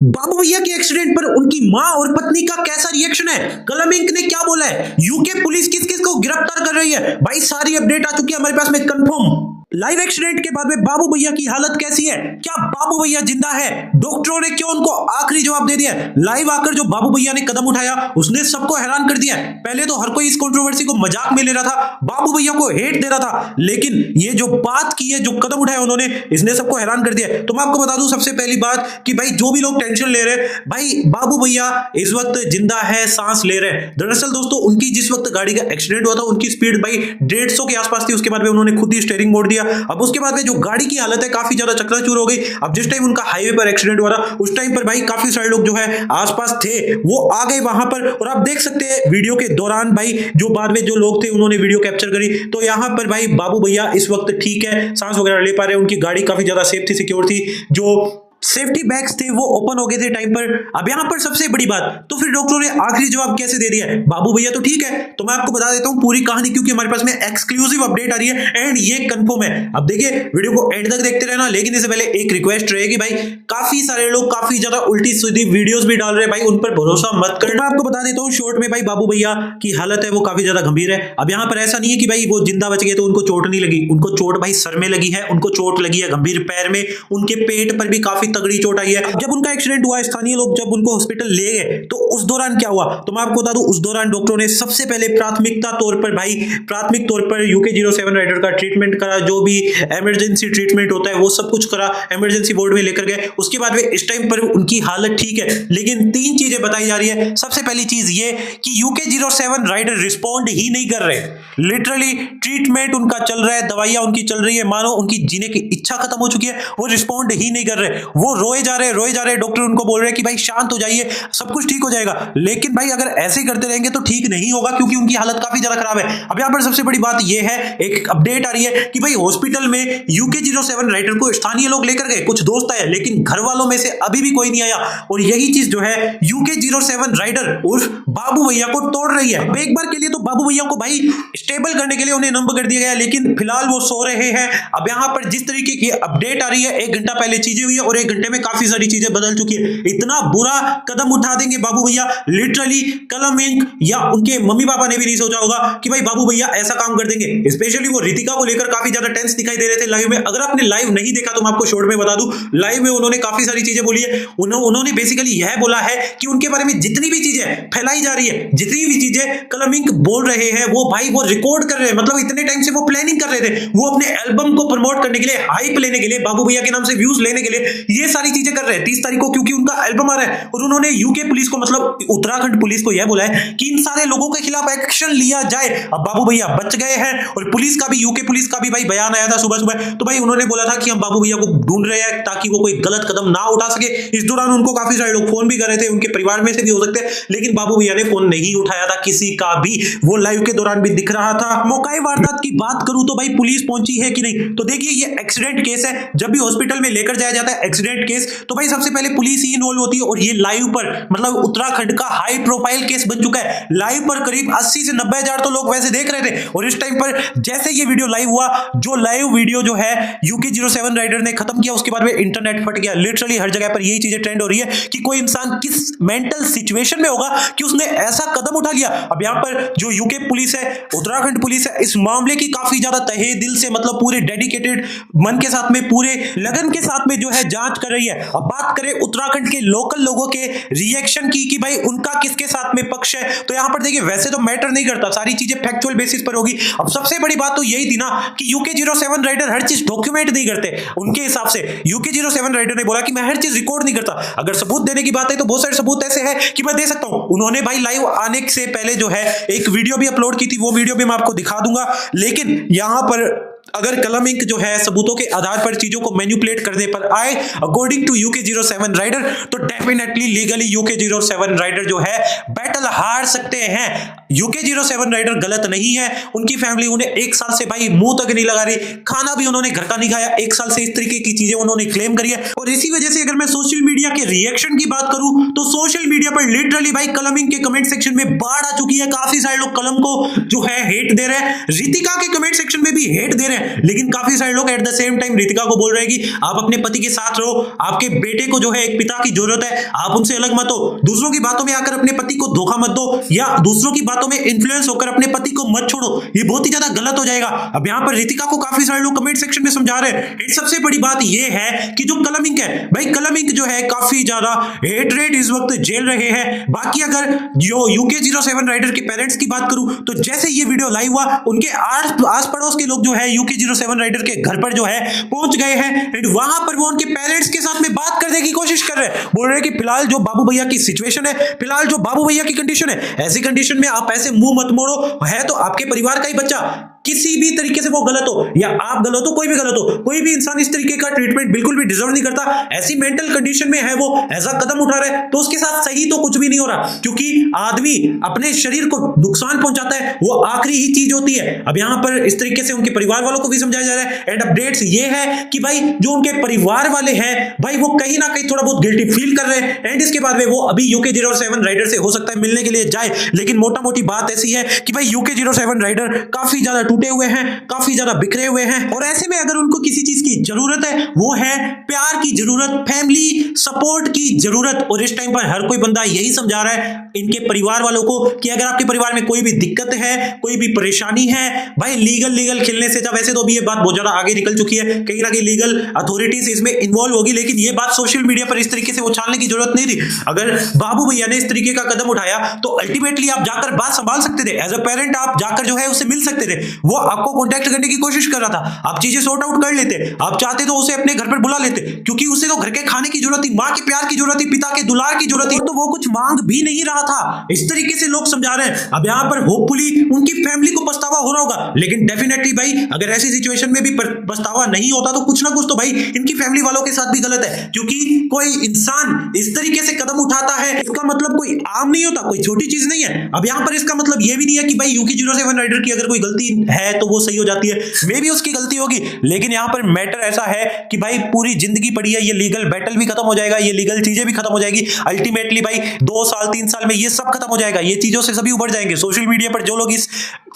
बाबू भैया के एक्सीडेंट पर उनकी मां और पत्नी का कैसा रिएक्शन है? कलम इंक ने क्या बोला है? यूके पुलिस किस किस को गिरफ्तार कर रही है? भाई सारी अपडेट आ चुकी है हमारे पास में कंफर्म। लाइव एक्सीडेंट के बाद में बाबू भैया की हालत कैसी है? क्या बाबू भैया जिंदा है? डॉक्टरों ने क्यों उनको आखिरी जवाब दे दिया? लाइव आकर जो बाबू भैया ने कदम उठाया उसने सबको हैरान कर दिया। पहले तो हर कोई इस कंट्रोवर्सी को मजाक में ले रहा था, बाबू भैया को हेट दे रहा था, लेकिन ये जो बात की है, जो कदम उठाया उन्होंने, इसने सबको हैरान कर दिया। तो मैं आपको बता दूं सबसे पहली बात कि भाई जो भी लोग टेंशन ले रहे हैं, भाई बाबू भैया इस वक्त जिंदा है, सांस ले रहे हैं। दरअसल दोस्तों उनकी जिस वक्त गाड़ी का एक्सीडेंट हुआ था उनकी स्पीड भाई 150 के आसपास थी। उसके बाद में उन्होंने खुद ही स्टीयरिंग मोड़ दिया। अब उसके बाद में जो गाड़ी की हालत है काफी ज्यादा चकनाचूर हो गई। अब जिस टाइम उनका हाईवे पर एक्सीडेंट हुआ था उस टाइम पर भाई काफी सारे लोग जो है आसपास थे, वो आ गए वहां पर। और आप देख सकते हैं वीडियो के दौरान भाई जो बाद में जो लोग थे उन्होंने वीडियो कैप्चर करी, तो यहां पर भाई बाबू भैया इस वक्त ठीक है, सांस वगैरह ले पा रहे हैं। उनकी गाड़ी काफी ज्यादा सेफ थी, सिक्योर थी। जो सेफ्टी बैग्स थे वो ओपन हो गए थे टाइम पर। अब यहां पर सबसे बड़ी बात, तो फिर डॉक्टरों ने आखिरी जवाब कैसे दे दिया है? बाबू भैया तो ठीक है। तो मैं आपको बता देता हूं पूरी कहानी, क्योंकि हमारे पास में एक्सक्लूसिव अपडेट आ रही है एंड ये कंफर्म है। अब देखिए वीडियो को एंड तक देखते रहना, लेकिन इससे पहले एक रिक्वेस्ट रहेगी भाई, काफी सारे लोग काफी ज्यादा उल्टी सीधी वीडियोस भी डाल रहे हैं भाई, उन पर भरोसा मत करना। मैं आपको बता देता हूं शॉर्ट में भाई, बाबू भैया की हालत है वो काफी ज्यादा गंभीर है। अब यहां पर ऐसा नहीं है कि भाई वो जिंदा बच गए तो उनको चोट नहीं लगी, उनको चोट भाई सर में लगी है, उनको चोट लगी है गंभीर पैर में, उनके पेट पर भी काफी तगड़ी चोट आई है। जब उनका एक्सीडेंट हुआ, स्थानीय लोग जब उनको हॉस्पिटल ले गए तो उस दौरान क्या हुआ, तो मैं आपको बता दूं उस दौरान डॉक्टरों ने सबसे पहले प्राथमिकता तौर पर भाई, प्राथमिक तौर पर UK07 राइडर का ट्रीटमेंट करा, जो भी इमरजेंसी ट्रीटमेंट होता है वो सब कुछ करा, इमरजेंसी वार्ड में लेकर गए। उसके बाद में इस टाइम पर उनकी हालत ठीक है, लेकिन तीन चीजें बताई जा रही है। सबसे पहली चीज ये कि UK07 राइडर रिस्पॉन्ड ही नहीं कर रहे, लिटरली ट्रीटमेंट उनका चल रहा है, दवाइयां उनकी चल रही है, मानो उनकी जीने की इच्छा खत्म हो चुकी है, वो रिस्पॉन्ड ही नहीं कर रहे, वो रोए जा रहे। डॉक्टर उनको बोल रहे हैं कि भाई शांत हो जाइए, सब कुछ ठीक हो जाएगा। लेकिन भाई अगर ऐसे ही करते रहेंगे तो ठीक नहीं होगा, क्योंकि उनकी हालत काफी ज्यादा खराब है। अब यहां पर सबसे बड़ी बात यह है, एक अपडेट आ रही है कि भाई हॉस्पिटल में UK07 राइडर को स्थानीय लोग लेकर गए, कुछ दोस्त आए, लेकिन घर वालों में से अभी भी कोई नहीं आया। और यही चीज जो है UK07 राइडर उर्फ बाबू भैया को तोड़ रही है। अब एक बार के लिए तो बाबू भैया को भाई स्टेबल करने के लिए उन्हें नंबर कर दिया गया, लेकिन फिलहाल वो सो रहे हैं। अब यहां पर जिस तरीके की अपडेट आ रही है, 1 घंटा पहले चीजें हुई है और 1 घंटे में काफी सारी चीजें बदल चुकी है। इतना बुरा कदम उठा देंगे बाबू भैया, लिटरली कलम इंक या उनके मम्मी पापा ने भी नहीं सोचा होगा कि भाई बाबू भैया ऐसा काम कर देंगे। स्पेशली वो रितिका को लेकर काफी ज्यादा टेंस दिखाई दे रहे थे लाइव में। अगर आपने लाइव नहीं देखा तो मैं आपको शॉर्ट में बता दूं, लाइव में उन्होंने काफी सारी चीजें बोली है। उन्होंने बेसिकली यह बोला है कि उनके बारे में जितनी भी चीजें फैलाई जा रही है, जितनी भी चीजें कलम इंक बोल रहे हैं, वो भाई वो रिकॉर्ड कर रहे हैं। मतलब इतने टाइम से वो प्लानिंग कर रहे थे, वो अपने एल्बम को प्रमोट करने के लिए, हाइप लेने के लिए, बाबू भैया के नाम से व्यूज लेने के लिए ये सारी चीजें कर रहे हैं 30 तारीख को, क्योंकि उनका एल्बम आ रहा है। और उन्होंने यूके पुलिस को, मतलब उत्तराखंड पुलिस को यह बोला है कि इन सारे लोगों के खिलाफ एक्शन लिया जाए। अब बाबू भैया बच गए हैं और पुलिस का भी, यूके पुलिस का भी भाई बयान आया था सुबह सुबह, तो भाई उन्होंने बोला था कि हम बाबू भैया को ढूंढ रहे हैं ताकि वो कोई गलत कदम ना उठा सके। इस दौरान उनको काफी सारे लोग फोन भी कर रहे थे, उनके परिवार में से भी हो सकते हैं, लेकिन बाबू भैया ने फोन नहीं उठाया था किसी का भी। वो लाइव के दौरान भी दिख रहा था। मौकाई वारदात की बात करूं तो भाई पुलिस पहुंची है कि नहीं, तो देखिए ये एक्सीडेंट केस है। जब भी हॉस्पिटल में लेकर जाया जाता है एक्सीडेंट केस, तो भाई सबसे पहले पुलिस ही इन्वॉल्व होती है। और ये लाइव पर, मतलब उत्तराखंड का हाई प्रोफाइल केस बन चुका है। लाइव पर करीब 80 से 90 हजार तो लोग वैसे देख रहे थे, और इस टाइम पर जैसे ये वीडियो लाइव हुआ, जो लाइव वीडियो जो है UK07 राइडर ने खत्म किया, उसके बाद में इंटरनेट फट गया। लिटरली हर जगह पर यही चीजें ट्रेंड हो रही है कि कोई इंसान किस मेंटल सिचुएशन में होगा कि उसने ऐसा कदम उठा लिया। अब यहां पर जो यूके पुलिस है, उत्तराखंड पुलिस है, इस मामले की काफी ज्यादा तहे दिल से, मतलब पूरे डेडिकेटेड मन के साथ में, पूरे लगन के साथ में जो है जांच कर रही है। अब बात करें उत्तराखंड के लोकल लोगों के रिएक्शन की कि भाई उनका किसके साथ में पक्ष है, तो यहां पर देखिए वैसे तो मैटर नहीं करता, सारी चीजें फैक्चुअल बेसिस पर होगी। अब सबसे बड़ी बात तो यही थी ना कि UK07 राइडर हर चीज डॉक्यूमेंट नहीं करते। उनके हिसाब से UK07 राइडर ने बोला कि मैं हर चीज रिकॉर्ड नहीं करता। अगर सबूत देने की बात है तो बहुत सारे सबूत ऐसे हैं कि मैं दे सकता हूं। उन्होंने भाई लाइव आने से पहले जो है एक वीडियो भी अपलोड की थी, वो वीडियो भी मैं आपको दिखा दूंगा। लेकिन यहां पर अगर कलम इंक जो है सबूतों के आधार पर चीजों को मैनिपुलेट करने पर आए अकॉर्डिंग टू UK07 राइडर, तो डेफिनेटली लीगली UK07 राइडर जो है बैटल हार सकते हैं। UK07 राइडर गलत नहीं है, उनकी फैमिली उन्हें 1 साल से भाई मुंह तक नहीं लगा रही, खाना भी उन्होंने घर का नहीं खाया 1 साल से, इस तरीके की चीजें उन्होंने क्लेम करी है। और इसी वजह से अगर मैं सोशल मीडिया के रिएक्शन की बात करूं तो सोशल मीडिया पर लिटरली भाई कलम इंक के कमेंट सेक्शन में बाढ़ आ चुकी है। काफी सारे लोग कलम को जो है हेट दे रहे हैं, रितिका के कमेंट सेक्शन में भी हेट दे रहे हैं। हैं, लेकिन काफी सारे लोग at the same time Ritika को बोल रहे हैं कि आप अपने पति के साथ रहो, आपके बेटे को जो है एक पिता की जरूरत है, आप उनसे अलग मत हो, दूसरों की बातों में आकर अपने पति को धोखा मत दो या दूसरों की बातों में इन्फ्लुएंस होकर अपने पति को मत छोड़ो, ये बहुत ही ज्यादा गलत हो जाएगा। अब यहाँ पर रितिका को काफी सारे लोग कमेंट सेक्शन में समझा रहे हैं। सबसे बड़ी बात ये है कि जो कलम इंक है भाई, कलम इंक जो है काफी ज्यादा हेट रेट इस वक्त झेल रहे हैं। बाकी अगर जो UK07 राइडर के पेरेंट्स की बात करूं तो जैसे ये वीडियो लाइव हुआ उनके आस पड़ोस के लोग जो है UK07 राइडर के घर पर जो है पहुंच गए हैं एंड वहां पर वो उनके पेरेंट्स के साथ में बात करने की कोशिश कर रहे हैं। बोल रहे हैं कि फिलहाल जो बाबू भैया की सिचुएशन है, फिलहाल जो बाबू भैया की कंडीशन है, ऐसी कंडीशन में आप ऐसे मुंह मत मोड़ो, है तो आपके परिवार का ही बच्चा, किसी भी तरीके से वो गलत हो या आप गलत हो, कोई भी गलत हो, कोई भी इंसान इस तरीके का ट्रीटमेंट बिल्कुल भी डिजर्व नहीं करता। ऐसी मेंटल कंडीशन में है वो, ऐसा कदम उठा रहा है तो उसके साथ सही तो कुछ भी नहीं हो रहा, क्योंकि आदमी अपने शरीर को नुकसान पहुंचाता है, वो आखिरी ही चीज होती है। अब यहां पर इस तरीके से उनके परिवार वालों को भी समझाया जा रहा है एंड अपडेट्स ये है कि भाई जो उनके परिवार वाले हैं भाई वो कहीं ना कहीं थोड़ा बहुत गिल्टी फील कर रहे हैं एंड इसके बाद में वो अभी UK07 राइडर से हो सकता है मिलने के लिए जाए, लेकिन मोटा मोटी बात ऐसी है कि भाई UK07 राइडर काफी ज्यादा टूटे हुए हैं, काफी ज्यादा बिखरे हुए हैं और ऐसे में अगर उनको किसी चीज की जरूरत है वो है प्यार की जरूरत, फैमिली सपोर्ट की जरूरत। और इस टाइम पर हर कोई बंदा यही समझा रहा है इनके परिवार वालों को कि अगर आपके परिवार में कोई भी दिक्कत है, कोई भी परेशानी है, भाई लीगल खेलने से, वैसे तो अभी ये बात बहुत ज्यादा आगे निकल चुकी है, कहीं ना कहीं लीगल अथॉरिटीज इसमें इन्वॉल्व होगी, लेकिन ये बात सोशल मीडिया पर इस तरीके से उछालने की जरूरत नहीं थी। अगर बाबू भैया ने इस तरीके का कदम उठाया तो अल्टीमेटली आप जाकर बात संभाल सकते थे, एज अ पेरेंट आप जाकर जो है उससे मिल सकते थे, वो आपको कांटेक्ट करने की कोशिश कर रहा था, आप चीजें सॉर्ट आउट कर लेते, आप चाहते तो उसे अपने घर पर बुला लेते, क्योंकि उसे तो घर के खाने की जरूरत थी, मां के प्यार की जरूरत थी, पिता के दुलार की जरूरत थी, तो वो कुछ मांग भी नहीं रहा था। इस तरीके से लोग समझा रहे हैं। अब यहां पर होपफुली उनकी फैमिली को पछतावा हो रहा होगा, लेकिन डेफिनेटली भाई अगर ऐसी सिचुएशन में भी पछतावा नहीं होता तो कुछ ना कुछ तो भाई इनकी फैमिली वालों के साथ भी गलत है, क्योंकि कोई इंसान इस तरीके से कदम उठाता है इसका मतलब कोई आम नहीं होता, कोई छोटी चीज नहीं है। अब यहां पर इसका मतलब यह भी नहीं है कि भाई UK07 राइडर की अगर कोई गलती है तो वो सही हो जाती है, मे भी उसकी गलती होगी, लेकिन यहां पर मैटर ऐसा है कि भाई पूरी जिंदगी पड़ी है, ये लीगल बैटल भी खत्म हो जाएगा, ये लीगल चीजें भी खत्म हो जाएगी, अल्टीमेटली भाई 2 साल 3 साल में ये सब खत्म हो जाएगा, ये चीजों से सभी उभर जाएंगे। सोशल मीडिया पर जो लोग इस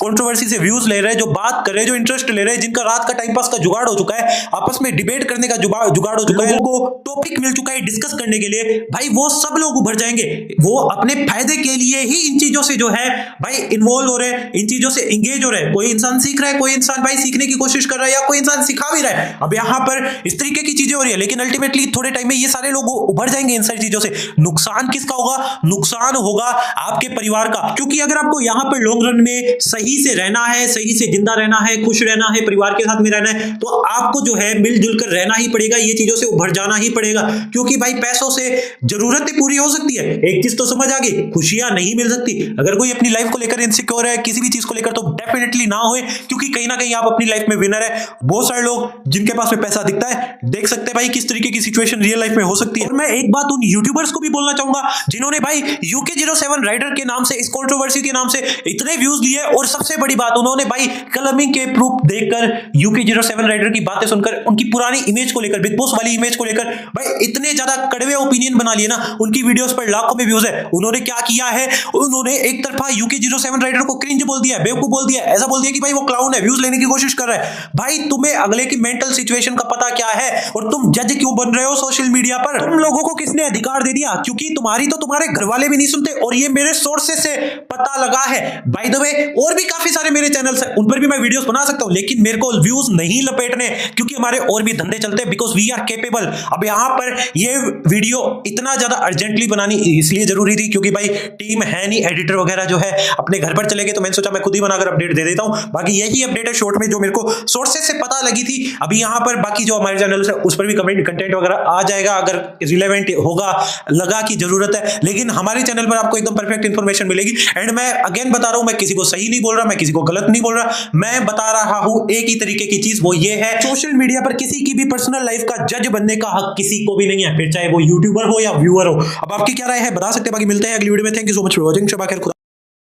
कंट्रोवर्सी से व्यूज ले रहे हैं, जो बात कर रहे हैं, जो इंटरेस्ट ले रहे हैं, जिनका रात का टाइम पास का जुगाड़ हो चुका है, आपस में डिबेट करने का जुगाड़ हो चुका है, उनको टॉपिक मिल चुका है डिस्कस करने के लिए, भाई वो सब लोग उभर जाएंगे, वो अपने फायदे के लिए ही इन चीजों से जो है भाई इन्वॉल्व हो रहे हैं, इन चीजों से इंगेज हो रहे हैं। कोई इंसान सीख रहा है, कोई इंसान भाई सीखने की कोशिश कर रहा है या कोई इंसान सिखा भी रहा है। अब यहां पर इस तरीके की चीजें हो रही है, लेकिन अल्टीमेटली थोड़े टाइम में ये सारे लोग उभर जाएंगे इन सारी चीजों से। नुकसान किसका होगा? नुकसान होगा आपके परिवार का, क्योंकि अगर आपको यहां पर लॉन्ग रन में सही से रहना है, सही से जिंदा रहना है, खुश रहना है, परिवार के साथ में रहना है, तो आपको जो है मिलजुल कर रहना ही पड़ेगा, ये चीजों से उभर जाना ही पड़ेगा, क्योंकि भाई पैसों से जरूरतें पूरी हो सकती है, एक चीज तो समझ आ गई, खुशियां नहीं मिल सकती। अगर कोई अपनी लाइफ को लेकर इनसिक्योर है, किसी भी चीज को लेकर, तो डेफिनेटली ना होए, क्योंकि कहीं ना कहीं आप अपनी लाइफ में विनर है। बहुत सारे लोग जिनके पास में पैसा दिखता है, देख सकते हैं भाई किस तरीके की सिचुएशन रियल लाइफ में हो सकती है। और मैं एक बात उन यूट्यूबर्स को भी बोलना चाहूंगा जिन्होंने भाई UK07 राइडर के नाम से, इस कंट्रोवर्सी के नाम से इतने व्यूज लिए, और सबसे बड़ी बात उन्होंने भाई कलमिंग के प्रूफ देखकर, UK07 राइडर की बातें सुनकर, उनकी पुरानी इमेज को लेकर, बिग बॉस वाली इमेज को लेकर भाई इतने ज्यादा कड़वे ओपिनियन बना लिए ना, उनकी वीडियोस पर लाखों में व्यूज है। उन्होंने क्या किया है, उन्होंने एक तरफा UK07 राइडर को क्रिंज बोल दिया, बेवकूफ बोल दिया, ऐसा बोल दिया कि भाई वो क्लाउन है, व्यूज लेने की कोशिश कर रहा है। भाई तुम्हें अगले की मेंटल सिचुएशन का पता क्या है, और तुम जज क्यों बन रहे हो सोशल मीडिया पर? तुम लोगों को किसने अधिकार दे दिया? क्योंकि तुम्हारी तो तुम्हारे घर वाले भी नहीं सुनते, और ये मेरे सोर्सेस से पता लगा है। बाय द वे और भी काफी सारे मेरे चैनल्स हैं, उन पर भी मैं वीडियोस बना सकता हूं, लेकिन मेरे को व्यूज नहीं लपेटने, क्योंकि हमारे और भी धंधे चलते हैं, बिकॉज वी आर केपेबल। अब यहां पर ये वीडियो इतना ज्यादा अर्जेंटली बनानी इसलिए जरूरी थी क्योंकि भाई टीम है नहीं, एडिटर वगैरह जो है अपने घर पर चले गए, तो मैंने सोचा मैं खुद ही बनाकर अपडेट दे देता हूं। बाकी यही अपडेट है शॉर्ट में जो मेरे को सोर्सेस से पता लगी थी। अभी यहां पर बाकी जो हमारे चैनल है उस पर भी कंटेंट वगैरह आ जाएगा अगर रिलेवेंट होगा, लगा की जरूरत है, लेकिन हमारे चैनल पर आपको एकदम परफेक्ट इंफॉर्मेशन मिलेगी। एंड मैं अगेन बता रहा हूं, मैं किसी को सही नहीं बोल रहा, मैं किसी को गलत नहीं बोल रहा, मैं बता रहा हूं एक ही तरीके की चीज, वो ये है सोशल मीडिया पर किसी की भी पर्सनल लाइफ का जज बनने का हक किसी को भी नहीं है, फिर चाहे वो यूट्यूबर हो या व्यूअर हो। अब आपकी क्या राय है बता सकते हैं। बाकी मिलते हैं अगली वीडियो में। Thank you so much for watching. शबा खैर।